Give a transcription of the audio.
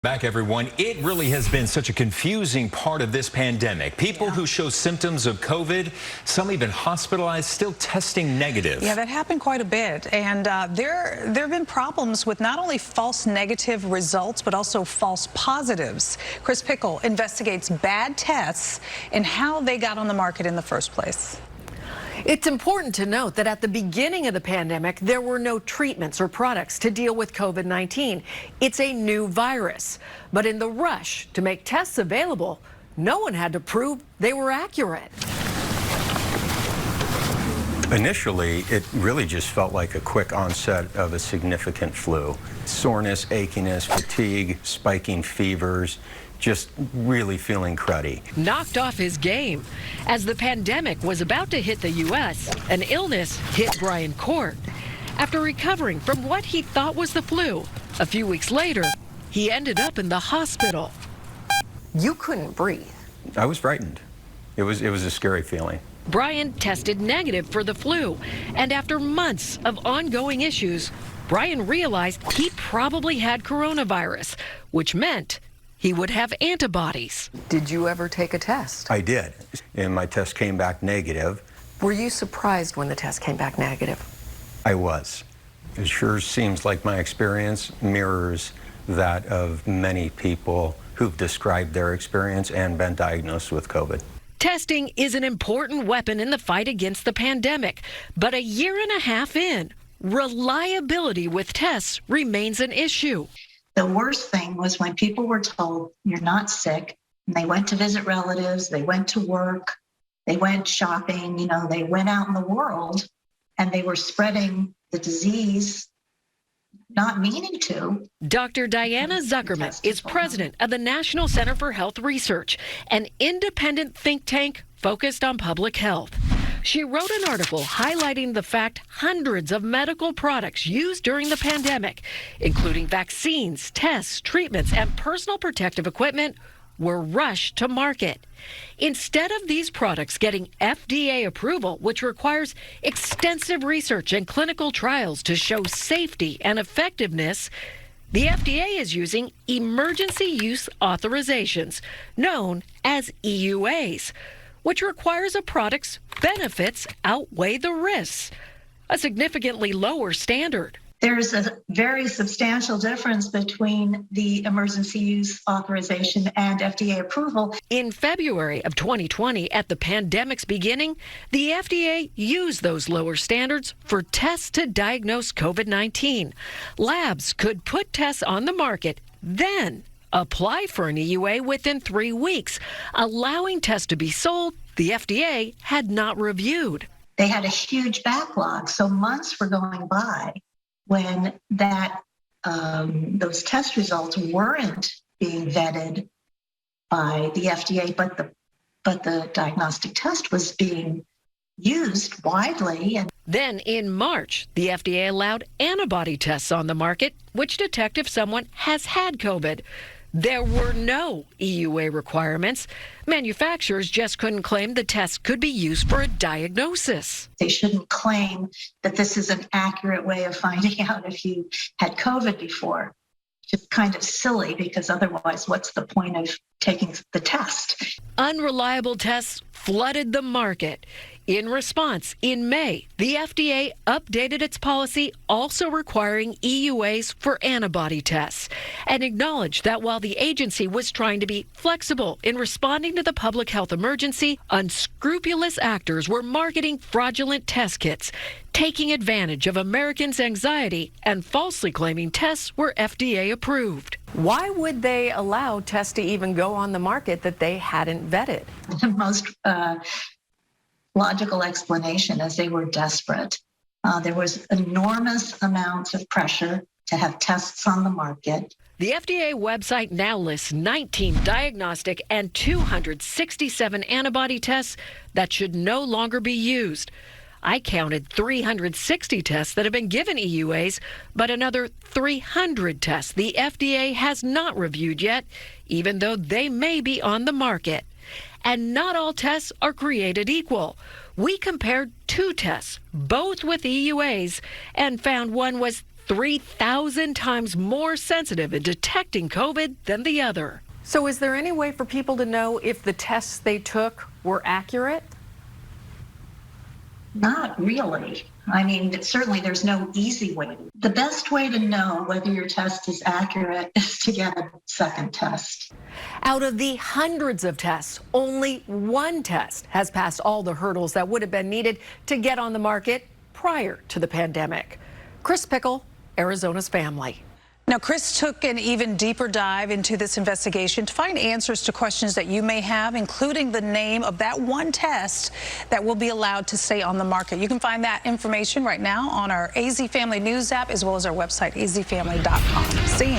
Back, everyone. It really has been such a confusing part of this pandemic. People who show symptoms of COVID, some even hospitalized, still testing negative. Yeah, that happened quite a bit. And there have been problems with not only false negative results, but also false positives. Chris Pickle investigates bad tests and how they got on the market in the first place. It's important to note that at the beginning of the pandemic, there were no treatments or products to deal with COVID-19. It's a new virus. But in the rush to make tests available, no one had to prove they were accurate. Initially, it really just felt like a quick onset of a significant flu. Soreness, achiness, fatigue, spiking fevers, just really feeling cruddy. Knocked off his game. As the pandemic was about to hit the U.S., an illness hit Brian Court. After recovering from what he thought was the flu, a few weeks later, he ended up in the hospital. You couldn't breathe. I was frightened. It was a scary feeling. Brian tested negative for the flu, and after months of ongoing issues, Brian realized he probably had coronavirus, which meant he would have antibodies. Did you ever take a test? I did, and my test came back negative. Were you surprised when the test came back negative? I was. It sure seems like my experience mirrors that of many people who've described their experience and been diagnosed with COVID. Testing is an important weapon in the fight against the pandemic, but a year and a half in, reliability with tests remains an issue. The worst thing was when people were told you're not sick, and they went to visit relatives, they went to work, they went shopping, they went out in the world, and they were spreading the disease, not meaning to. Dr. Diana Zuckerman is president of the National Center for Health Research, an independent think tank focused on public health. She wrote an article highlighting the fact hundreds of medical products used during the pandemic, including vaccines, tests, treatments, and personal protective equipment, were rushed to market. Instead of these products getting FDA approval, which requires extensive research and clinical trials to show safety and effectiveness, the FDA is using emergency use authorizations, known as EUAs, which requires a product's benefits outweigh the risks, a significantly lower standard. There's a very substantial difference between the emergency use authorization and FDA approval. In February of 2020, at the pandemic's beginning, the FDA used those lower standards for tests to diagnose COVID-19. Labs could put tests on the market, then apply for an EUA within 3 weeks, allowing tests to be sold the FDA had not reviewed. They had a huge backlog, so months were going by when those test results weren't being vetted by the FDA, but the diagnostic test was being used widely. And then in March, the FDA allowed antibody tests on the market, which detect if someone has had COVID. There were no EUA requirements. Manufacturers just couldn't claim the test could be used for a diagnosis. They shouldn't claim that this is an accurate way of finding out if you had COVID before. Just kind of silly, because otherwise, what's the point of taking the test? Unreliable tests flooded the market. In response, in May, the FDA updated its policy, also requiring EUAs for antibody tests, and acknowledged that while the agency was trying to be flexible in responding to the public health emergency, unscrupulous actors were marketing fraudulent test kits, taking advantage of Americans' anxiety and falsely claiming tests were FDA approved. Why would they allow tests to even go on the market that they hadn't vetted? The most logical explanation is they were desperate. There was enormous amounts of pressure to have tests on the market. The FDA website now lists 19 diagnostic and 267 antibody tests that should no longer be used. I counted 360 tests that have been given EUAs, but another 300 tests the FDA has not reviewed yet, even though they may be on the market. And not all tests are created equal. We compared 2 tests, both with EUAs, and found one was 3,000 times more sensitive in detecting COVID than the other. So is there any way for people to know if the tests they took were accurate? Not really. I mean, certainly there's no easy way. The best way to know whether your test is accurate is to get a second test. Out of the hundreds of tests, only one test has passed all the hurdles that would have been needed to get on the market prior to the pandemic. Chris Pickle, Arizona's Family. Now, Chris took an even deeper dive into this investigation to find answers to questions that you may have, including the name of that one test that will be allowed to stay on the market. You can find that information right now on our AzFamily News app, as well as our website, azfamily.com. See you.